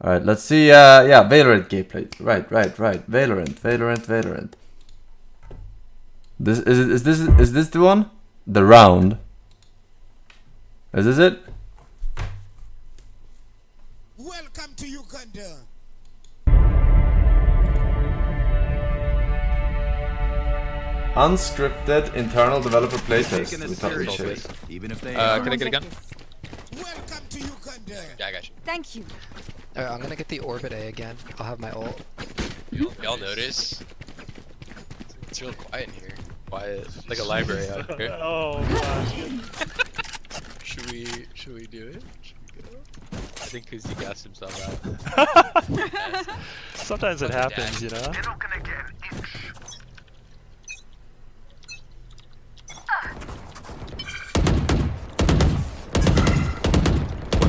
Alright, let's see, yeah, Valorant gameplay. Right. Valorant. Is this the one? The round. Is this it? Welcome to Uganda. Unscripted internal developer playtest. Even if they Can I get a gun? Welcome to Uganda. Yeah, I got you. Thank you. Alright, I'm gonna get the Orbit A again. I'll have my ult. Y'all notice? It's real quiet in here. Quiet, like a library out here. Oh gosh. Should we do it? Should we go? I think because he gassed himself out. Sometimes it happens, you know?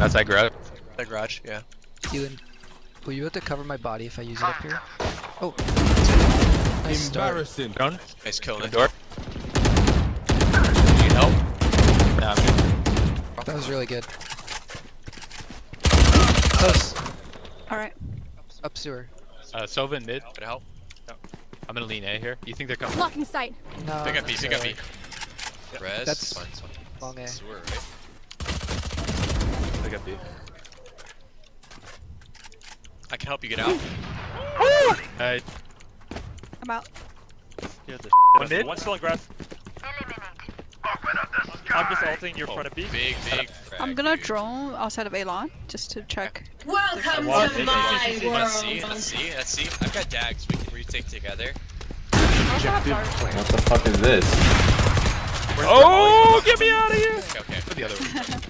Outside garage. That garage, yeah. Keelan, will you be able to cover my body if I use it up here? Oh. Nice start. embarrassing. Drone. Nice kill. The door. Need help? Nah, I'm good. That was really good. Close. Alright. Up sewer. Sova in mid. Could I help? No. I'm gonna lean A here. You think they're coming? Blocking sight. No. Pick up B, pick up B. Res. That's fine, it's fine. long A. Sewer, right? Pick up B. I can help you get out. Hey. I'm out. Yeah, the One mid? One still in grass. I'm just ulting your front of B. Big. I'm gonna drone outside of Elon just to check. Welcome to Let's my Let's world. see. I've got dags. We can retake together. Also have dart. What the fuck is this? Oh, get me out of here! Okay. Put the other one.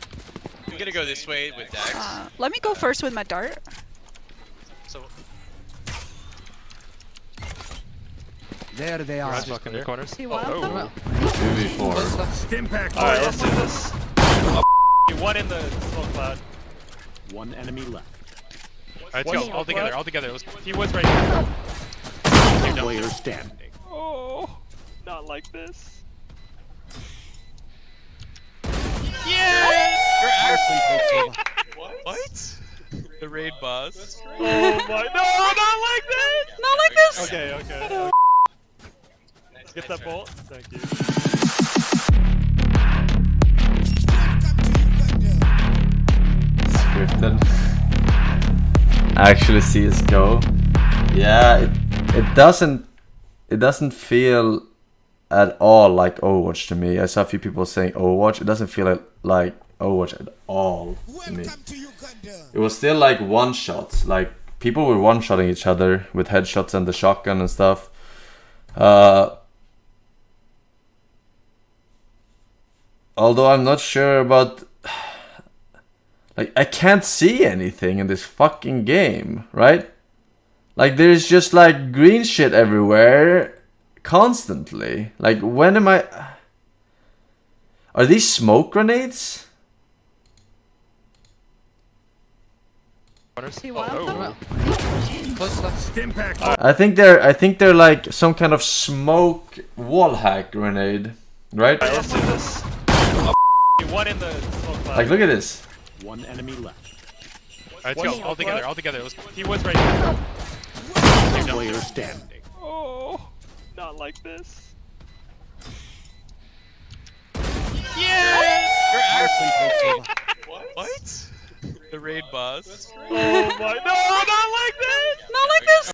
I'm gonna go this way with dags. Let me go first with my dart. So There they are. Garage in the corners. See one of Oh. them? 2v4. Close left. Impact. Alright, let's do this. One in the smoke cloud. One enemy left. Alright, let's let's go. go. All together. Let's He was right here. Player standing. Oh, not like this. You're actually Over. what? The raid boss. Oh my, no, not like this! Not like this! Okay. Get that bolt. Thank you. Welcome to Uganda. Scripted. Actually CSGO. Yeah, it doesn't feel at all like Overwatch to me. I saw a few people saying Overwatch. It doesn't feel like Overwatch at all to me. Welcome to Uganda. It was still like one shots. Like people were one shotting each other with headshots and the shotgun and stuff. Although I'm not sure about, like, I can't see anything in this fucking game, right? Like there's just like green shit everywhere constantly. Like when am I? Are these smoke grenades? See one of them? Close left. Impact. I think they're like some kind of smoke wall hack grenade, right? Alright, let's do this. One in the smoke cloud. Like look at this. One enemy left. Alright, Let's let's go. go. All together. Let's He was right here. Player standing. Oh, not like this. You're actually Over. what? The raid boss. Oh my, no, not like this! Not like this!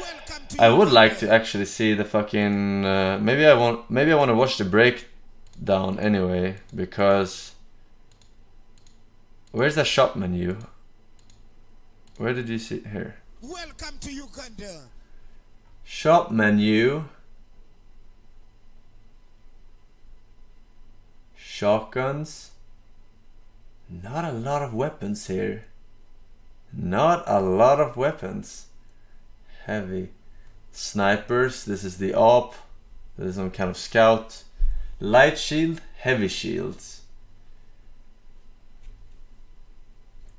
Welcome to I would like to Uganda. actually see the fucking. Maybe I want to watch the breakdown anyway because. Where's the shop menu? Where did you see here? Welcome to Uganda. Shop menu. Shotguns. Not a lot of weapons here. Not a lot of weapons. Heavy. Snipers. This is the AWP. This is some kind of scout. Light shield. Heavy shields.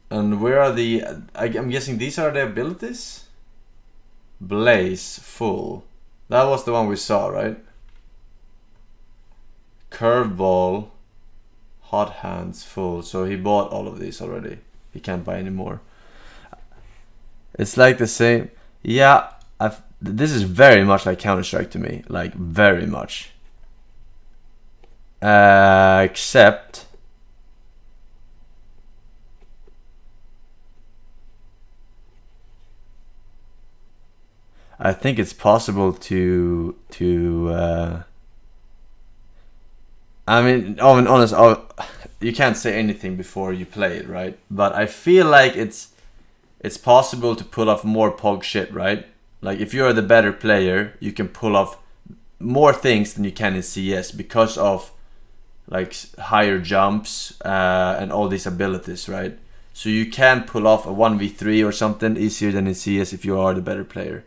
And where are the... I'm guessing these are the abilities? Blaze. Full. That was the one we saw, right? Curveball. Hot hands. Full. So he bought all of these already. he can't buy anymore. It's like the same. Yeah, this is very much like Counter-Strike to me, like very much. Except I think it's possible to I mean, honest, you can't say anything before you play it, right? But I feel like it's possible to pull off more pog shit, right? Like if you're the better player, you can pull off more things than you can in CS because of like higher jumps and all these abilities, right? So you can pull off a 1v3 or something easier than in CS if you are the better player.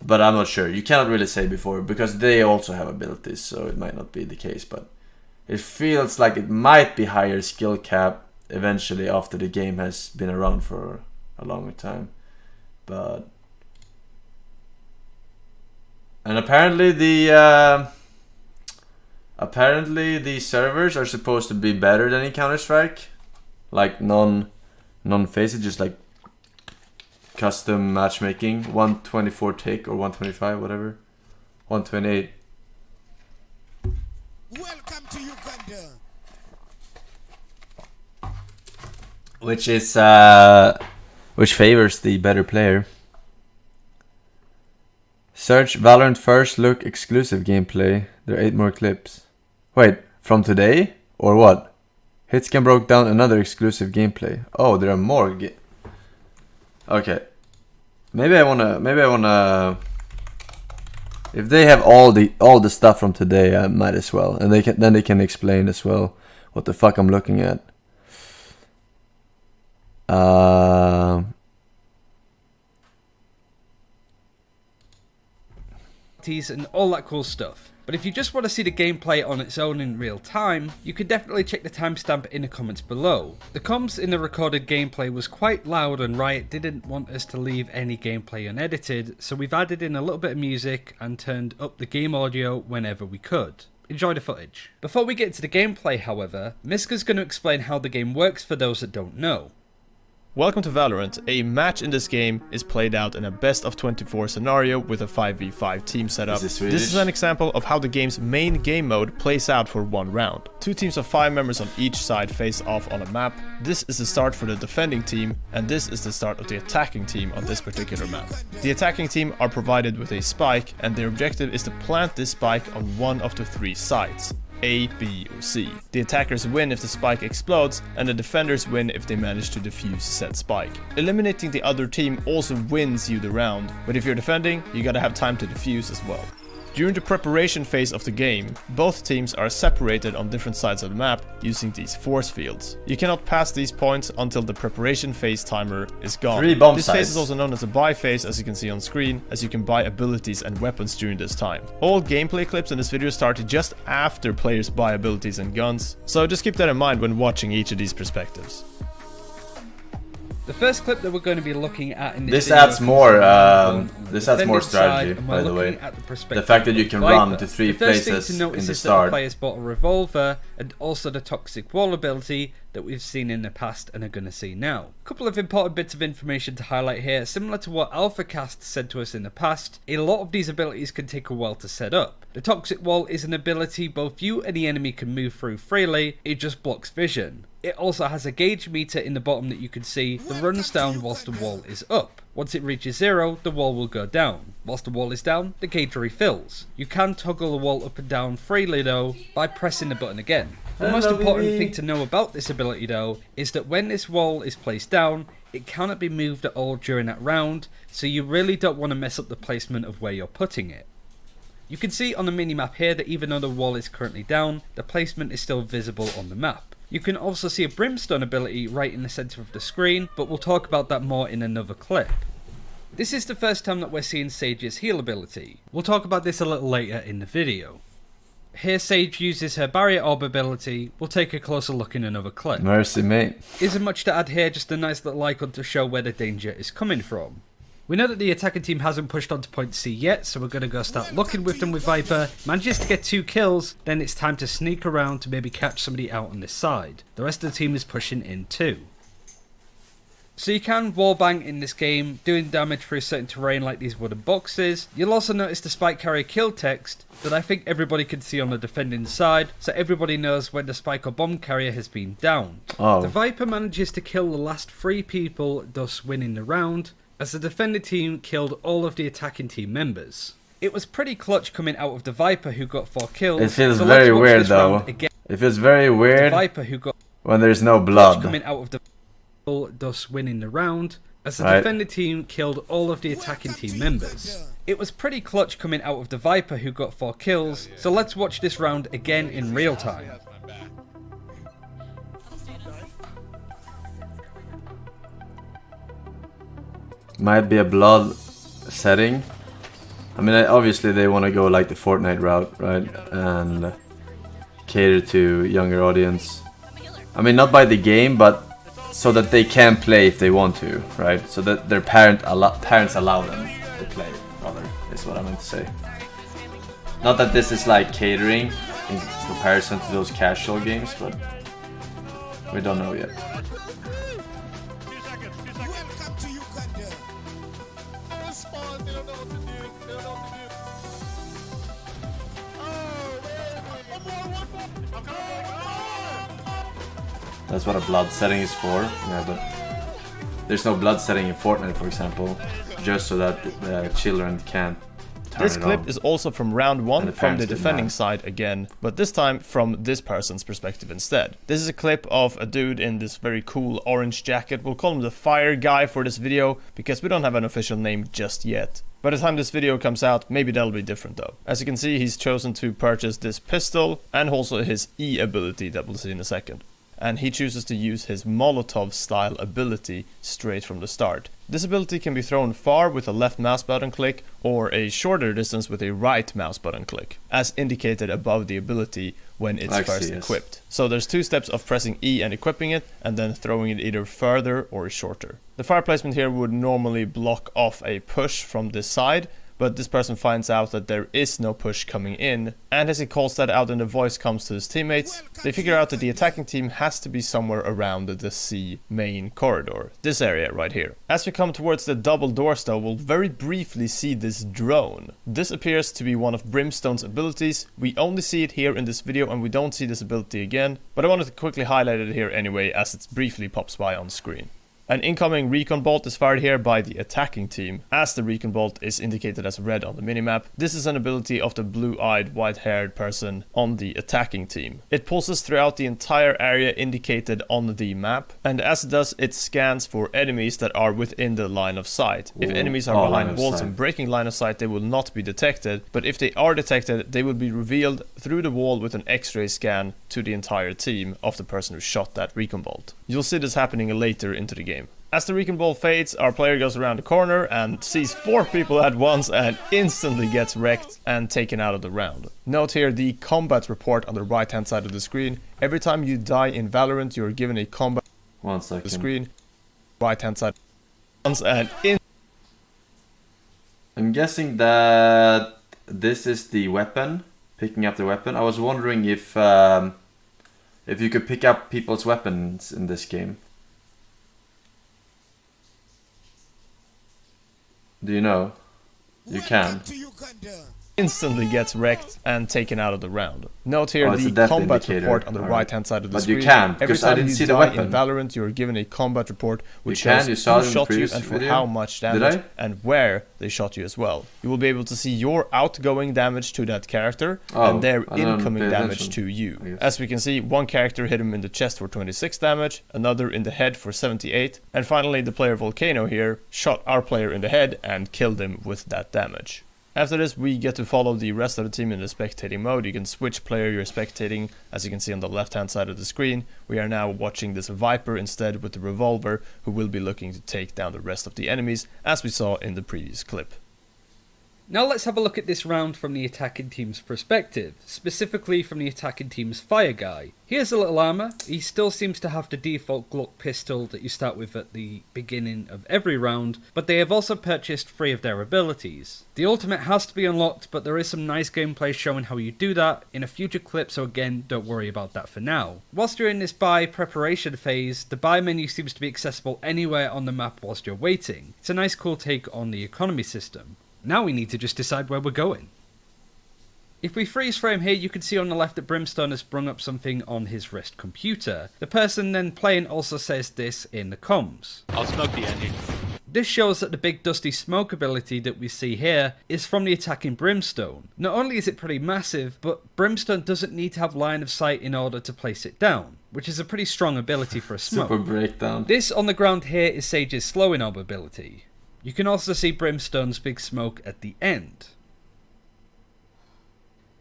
But I'm not sure. You cannot really say before because they also have abilities, so it might not be the case. But it feels like it might be higher skill cap eventually after the game has been around for a longer time. But and apparently the servers are supposed to be better than in Counter-Strike, like non-faced, just like custom matchmaking, 124 tick or 125, whatever, 128. Welcome to Uganda. Which is which favors the better player. Search Valorant first look exclusive gameplay. There are 8 more clips. Wait, from today or what? Hitscan broke down another exclusive gameplay. Oh, there are more. Okay. Maybe I wanna. If they have all the stuff from today, I might as well, and then they can explain as well what the fuck I'm looking at. And all that cool stuff. But if you just want to see the gameplay on its own in real time, you can definitely check the timestamp in the comments below. The comms in the recorded gameplay was quite loud and Riot didn't want us to leave any gameplay unedited, so we've added in a little bit of music and turned up the game audio whenever we could. Enjoy the footage. Before we get to the gameplay, however, Miska's going to explain how the game works for those that don't know. Welcome to Valorant. A match in this game is played out in a best of 24 scenario with a 5v5 team setup. This is an example of how the game's main game mode plays out for one round. 2 teams of 5 members on each side face off on a map. This is the start for the defending team, and this is the start of the attacking team on this particular map. The attacking team are provided with a spike, and their objective is to plant this spike on one of the 3 sides. A, B, or C. The attackers win if the spike explodes, and the defenders win if they manage to defuse said spike. Eliminating the other team also wins you the round, but if you're defending, you gotta have time to defuse as well. During the preparation phase of the game, both teams are separated on different sides of the map using these force fields. You cannot pass these points until the preparation phase timer is gone. 3 bomb This sites. phase is also known as the buy phase, as you can see on screen, as you can buy abilities and weapons during this time. All gameplay clips in this video started just after players buy abilities and guns, so just keep that in mind when watching each of these perspectives. The first clip that we're going to be looking at in This video adds more. This adds more defending side, strategy, and we're by the way. looking at the perspective The fact that you can of run Viper. to 3 The first places thing to notice in the is that start. the players bought a revolver and also the toxic wall ability that we've seen in the past and are going to see now. A couple of important bits of information to highlight here. Similar to what AlphaCast said to us in the past, a lot of these abilities can take a while to set up. The toxic wall is an ability both you and the enemy can move through freely, it just blocks vision. It also has a gauge meter in the bottom that you can see that runs down whilst the wall is up. Once it reaches 0, the wall will go down. Whilst the wall is down, the gauge refills. You can toggle the wall up and down freely though by pressing the button again. The most important thing to know about this ability though is that when this wall is placed down, it cannot be moved at all during that round, so you really don't want to mess up the placement of where you're putting it. You can see on the minimap here that even though the wall is currently down, the placement is still visible on the map. You can also see a brimstone ability right in the centre of the screen, but we'll talk about that more in another clip. This is the first time that we're seeing Sage's heal ability. We'll talk about this a little later in the video. Here Sage uses her barrier orb ability. We'll take a closer look in another clip. Mercy, mate. Isn't much to add here, just a nice little icon to show where the danger is coming from. We know that the attacking team hasn't pushed on to point C yet, so we're going to go start looking with them with Viper. Manages to get 2 kills, then it's time to sneak around to maybe catch somebody out on this side. The rest of the team is pushing in too. So you can wallbang in this game, doing damage through certain terrain like these wooden boxes. You'll also notice the spike carrier kill text that I think everybody can see on the defending side, so everybody knows when the spike or bomb carrier has been downed. Oh. The Viper manages to kill the last 3 people, thus winning the round, as the defending team killed all of the attacking team members. It was pretty clutch coming out of the Viper who got 4 kills. It feels so very let's watch weird this though. round again. It feels very The weird Viper who got when there's no clutch blood. coming out of the thus winning the round, as the Right. defending team killed all of the attacking team members. It was pretty clutch coming out of the Viper who got 4 kills, so let's watch this round again in real time. Might be a blood setting. I mean, obviously they want to go like the Fortnite route, right? And cater to younger audience. I mean, not by the game, but so that they can play if they want to, right? So that their parents allow them to play, rather, is what I meant to say. Not that this is like catering in comparison to those casual games, but we don't know yet. Welcome to Uganda. That's what a blood setting is for. Yeah, but there's no blood setting in Fortnite, for example, just so that the children can't turn This it clip on. is also from round And 1 the from parents the didn't defending have. side again, but this time from this person's perspective instead. This is a clip of a dude in this very cool orange jacket. We'll call him the fire guy for this video because we don't have an official name just yet. By the time this video comes out, maybe that'll be different though. As you can see, he's chosen to purchase this pistol and also his E ability that we'll see in a second. And he chooses to use his Molotov style ability straight from the start. This ability can be thrown far with a left mouse button click or a shorter distance with a right mouse button click, as indicated above the ability when it's Like first CS. equipped. So there's 2 steps of pressing E and equipping it, and then throwing it either further or shorter. The fire placement here would normally block off a push from this side, but this person finds out that there is no push coming in, and as he calls that out and the voice comes to his teammates, they figure out that the attacking team has to be somewhere around the C main corridor, this area right here. As we come towards the double doors though, we'll very briefly see this drone. This appears to be one of Brimstone's abilities. We only see it here in this video and we don't see this ability again, but I wanted to quickly highlight it here anyway as it briefly pops by on screen. An incoming recon bolt is fired here by the attacking team, as the recon bolt is indicated as red on the minimap. This is an ability of the blue-eyed, white-haired person on the attacking team. It pulses throughout the entire area indicated on the map, and as it does, it scans for enemies that are within the line of sight. If Ooh. enemies are Oh, line behind of walls sight. and breaking line of sight, they will not be detected, but if they are detected, they will be revealed through the wall with an X-ray scan to the entire team of the person who shot that recon bolt. You'll see this happening later into the game. As the recon bolt fades, our player goes around the corner and sees 4 people at once and instantly gets wrecked and taken out of the round. Note here the combat report on the right hand side of the screen. Every time you die in Valorant, you are given a combat 1 second. screen. Right hand side once and in. I'm guessing that this is the weapon, picking up the weapon. I was wondering if you could pick up people's weapons in this game. Do you know? You can. Welcome to Uganda. Instantly gets wrecked and taken out of the round. Note here Oh, it's a the death combat indicator. report on the Alright. right hand side of the But screen. you can, Every because I time didn't you see the die weapon. in Valorant, you are given a combat report which You can, shows you saw it who in the shot you previous and for video. how much Did damage I? and where they shot you as well. You will be able to see your outgoing damage to that character Oh, and their I didn't incoming pay damage attention, to I you. guess. As we can see, one character hit him in the chest for 26 damage, another in the head for 78, and finally the player Volcano here shot our player in the head and killed him with that damage. After this, we get to follow the rest of the team in the spectating mode. You can switch player you're spectating, as you can see on the left hand side of the screen. We are now watching this Viper instead with the revolver, who will be looking to take down the rest of the enemies, as we saw in the previous clip. Now let's have a look at this round from the attacking team's perspective, specifically from the attacking team's fire guy. He has a little armor, he still seems to have the default Glock pistol that you start with at the beginning of every round, but they have also purchased 3 of their abilities. The ultimate has to be unlocked, but there is some nice gameplay showing how you do that in a future clip, so again, don't worry about that for now. Whilst you're in this buy preparation phase, the buy menu seems to be accessible anywhere on the map whilst you're waiting. It's a nice cool take on the economy system. Now we need to just decide where we're going. If we freeze frame here, you can see on the left that Brimstone has sprung up something on his wrist computer. The person then playing also says this in the comms. I'll smoke the ending. This shows that the big dusty smoke ability that we see here is from the attacking Brimstone. Not only is it pretty massive, but Brimstone doesn't need to have line of sight in order to place it down, which is a pretty strong ability for a smoke. Super breakdown. This on the ground here is Sage's slowing orb ability. You can also see Brimstone's big smoke at the end.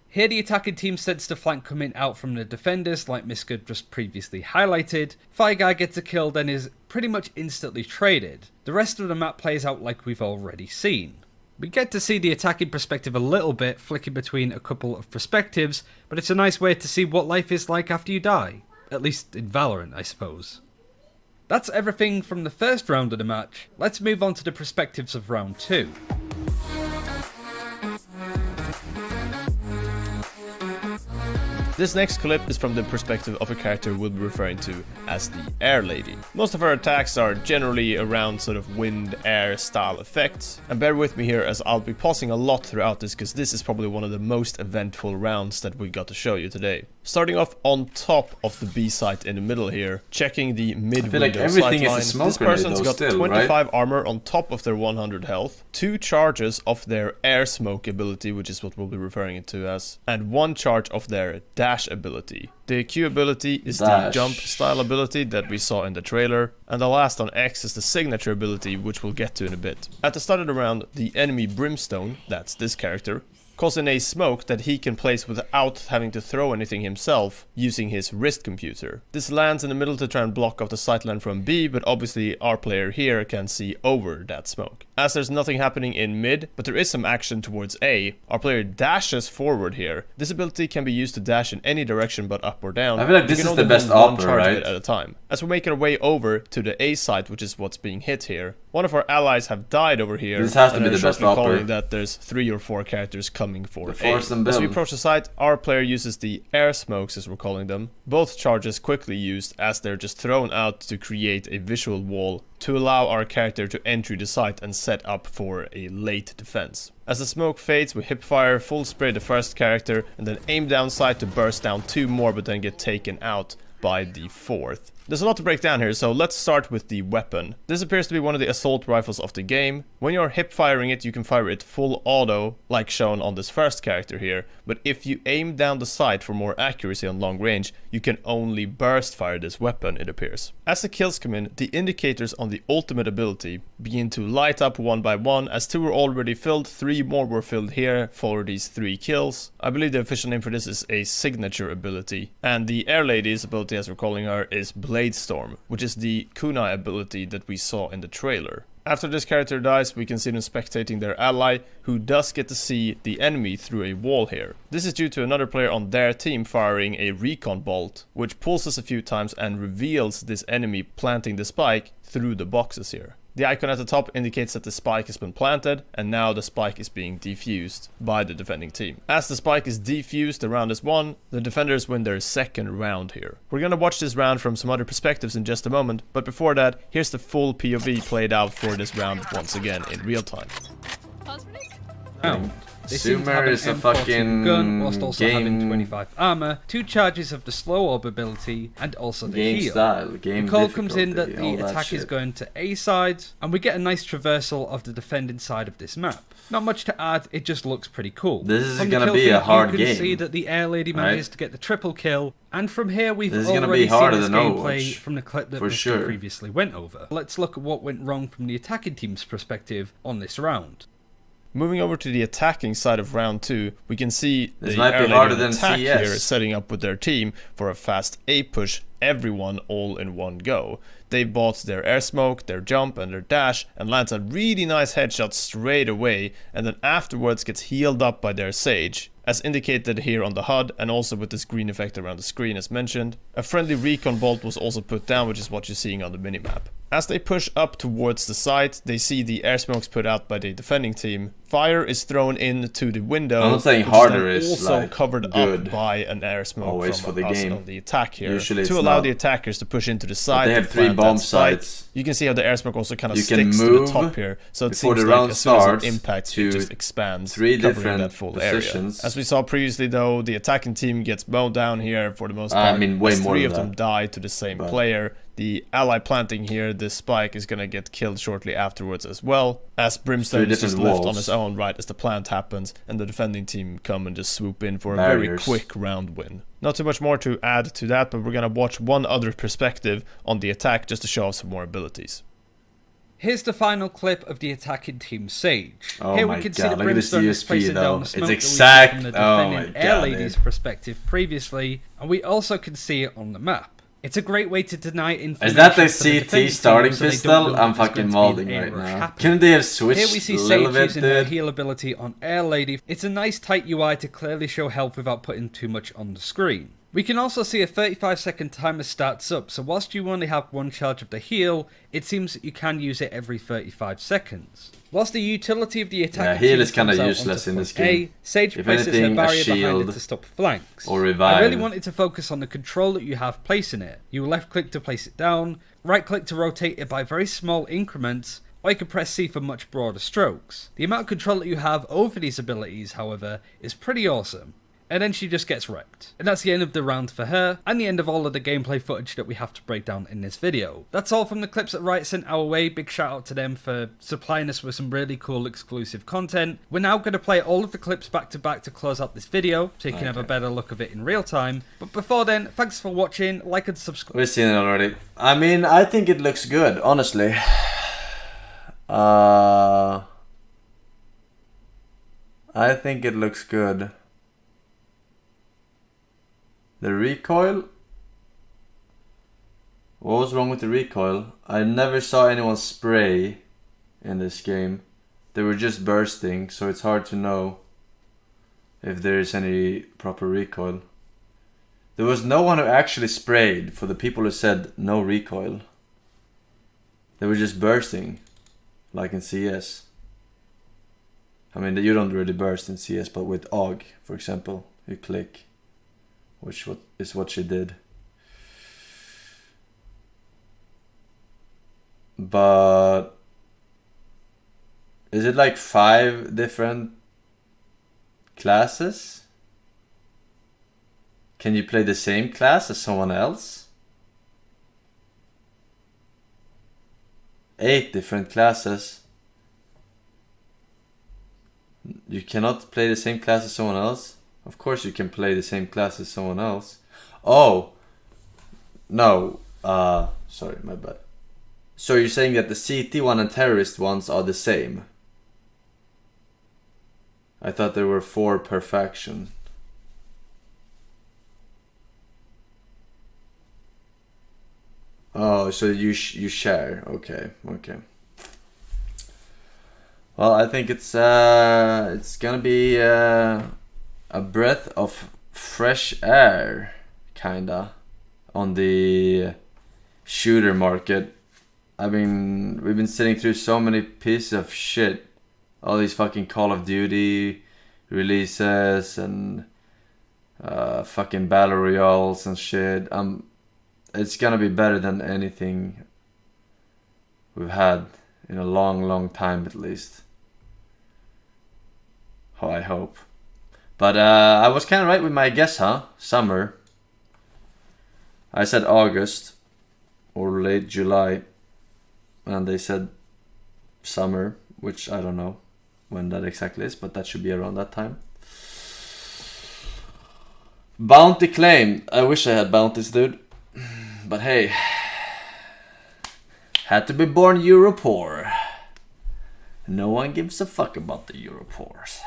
Here the attacking team sends the flank coming out from the defenders like Miska just previously highlighted. Fire Guy gets a kill then is pretty much instantly traded. The rest of the map plays out like we've already seen. We get to see the attacking perspective a little bit, flicking between a couple of perspectives, but it's a nice way to see what life is like after you die. At least in Valorant, I suppose. That's everything from the first round of the match. Let's move on to the perspectives of round 2. This next clip is from the perspective of a character we'll be referring to as the Air Lady. Most of her attacks are generally around sort of wind, air style effects. And bear with me here as I'll be pausing a lot throughout this because this is probably one of the most eventful rounds that we got to show you today. Starting off on top of the B site in the middle here, checking the mid window like everything sight is a line. smoke This person's grenade, got though, still, 25 armor on top of their 100 health, 2 charges of their air smoke ability, which is what we'll be referring it to as, and 1 charge of their dash ability. The Q ability is the jump style ability that we saw in the trailer, and the last on X is the signature ability, which we'll get to in a bit. At the start of the round, the enemy Brimstone, that's this character, calls in a smoke that he can place without having to throw anything himself using his wrist computer. This lands in the middle to try and block off the sightline from B, but obviously our player here can see over that smoke. As there's nothing happening in mid, but there is some action towards A, our player dashes forward here. This ability can be used to dash in any direction but up or down. I feel like this is the best offer, right? At a time. As we make our way over to the A site, which is what's being hit here, one of our allies have died over here. This has to be the best offer. Calling that there's 3 or 4 characters coming for A. Forsen As we approach the site, our player uses the air smokes, as we're calling them. Both charges quickly used as they're just thrown out to create a visual wall to allow our character to enter the site and set up for a late defense. As the smoke fades, we hipfire, full spray the first character, and then aim down sight to burst down 2 more, but then get taken out by the 4th. There's a lot to break down here, so let's start with the weapon. This appears to be one of the assault rifles of the game. When you're hip firing it, you can fire it full auto, like shown on this first character here, but if you aim down the sight for more accuracy on long range, you can only burst fire this weapon, it appears. As the kills come in, the indicators on the ultimate ability begin to light up one by one. As 2 were already filled, 3 more were filled here for these 3 kills. I believe the official name for this is a signature ability, and the Air Lady's ability, as we're calling her, is Blade Storm, which is the kunai ability that we saw in the trailer. After this character dies, we can see them spectating their ally, who does get to see the enemy through a wall here. This is due to another player on their team firing a recon bolt, which pulses a few times and reveals this enemy planting the spike through the boxes here. The icon at the top indicates that the spike has been planted, and now the spike is being defused by the defending team. As the spike is defused, the round is won. The defenders win their second round here. We're gonna watch this round from some other perspectives in just a moment, but before that, here's the full POV played out for this round once again in real time. They seem to have Sumer an is a M14 fucking gun whilst also having game- 25 armor, 2 charges of the slow orb ability, and also the Game heal. style, game The call comes in that difficulty, the all that attack is shit. going to A side, and we get a nice traversal of the defending side of this map. Not much to add, it just looks pretty cool. This is From the gonna kill be a feed, hard you can game, see that the Air Lady manages to get the triple kill, and from here we've This is gonna already be harder seen this than gameplay Overwatch, from the clip that for Mr. sure. previously went over. Let's look at what went wrong from the attacking team's perspective on this round. Moving over to the attacking side of round 2, we can see This the might be Air Lady harder on than attack CS. here setting up with their team for a fast A push everyone all in one go. They bought their air smoke, their jump and their dash and lands a really nice headshot straight away, and then afterwards gets healed up by their Sage, as indicated here on the HUD and also with this green effect around the screen as mentioned. A friendly recon bolt was also put down, which is what you're seeing on the minimap. As they push up towards the site, they see the air smokes put out by the defending team. Fire is thrown into the window, I'm not saying which harder is is also like covered good. up by an air smoke Always from for the us game. on the attack here, Usually to it's allow not. the attackers to push into the site. They have and 3 plant bomb that spike. sites. You can see how the air smoke also kind of You can sticks to move the top here, so it before seems the like round as soon as starts it impacts, to it just expands, 3 covering different that full positions. area. As we saw previously though, the attacking team gets mowed down here for the most part. I mean, way as more 3 than of them that. die to the same But- player. The ally planting here, this spike, is gonna get killed shortly afterwards as well, as Brimstone is just different left on walls. his own right as the plant happens, and the defending team come and just swoop in for a Barriers. very quick round win. Not too much more to add to that, but we're gonna watch one other perspective on the attack just to show off some more abilities. Here's the final clip of the attacking team Sage. Oh Here my we can see God, that look at this Brimstone is USP placing though. down the It's smoke that we see exact. from the Oh defending my air God, lady's dude. perspective previously, and we also can see it on the map. It's a great way to deny information. Is that the for the defending CT team starting so they don't pistol? know I'm that there's fucking going to be molding an air right rush now. happening. Couldn't they have switched Here we see a Sage little bit, using her dude? heal ability on Air Lady. It's a nice tight UI to clearly show health without putting too much on the screen. We can also see a 35-second timer starts up, so whilst you only have 1 charge of the heal, it seems that you can use it every 35 seconds. Whilst the utility of the attack heal is kinda useless in this game. Sage If places anything, her a barrier behind shield it to stop flanks. or revive. I really wanted to focus on the control that you have placing it. You left click to place it down, right click to rotate it by very small increments, or you can press C for much broader strokes. The amount of control that you have over these abilities, however, is pretty awesome. And then she just gets wrecked. And that's the end of the round for her, and the end of all of the gameplay footage that we have to break down in this video. That's all from the clips that Riot sent our way. Big shout out to them for supplying us with some really cool exclusive content. We're now going to play all of the clips back to back to close out this video, so you can have a better look of it in real time. But before then, thanks for watching, like and subscribe. We've seen it already. I mean, I think it looks good, honestly. I think it looks good. The recoil? What was wrong with the recoil? I never saw anyone spray in this game. They were just bursting, so it's hard to know if there is any proper recoil. There was no one who actually sprayed for the people who said no recoil. They were just bursting, like in CS. I mean, you don't really burst in CS, but with AUG, for example, you click. Which is what she did. But is it like 5 different classes? Can you play the same class as someone else? 8 different classes. You cannot play the same class as someone else? Of course you can play the same class as someone else. Oh! No. Sorry, my bad. So you're saying that the CT one and terrorist ones are the same? I thought there were 4 per faction. Oh, so you share. Okay, okay. Well, I think it's gonna be a breath of fresh air, kinda, on the shooter market. We've been sitting through so many pieces of shit. All these fucking Call of Duty releases and fucking battle royales and shit. It's gonna be better than anything we've had in a long time, at least. Oh, I hope. But I was kind of right with my guess, huh? Summer. I said August or late July, and they said summer, which I don't know when that exactly is, but that should be around that time. Bounty claim. I wish I had bounties, dude. But hey, had to be born Euro poor. No one gives a fuck about the Euro poors.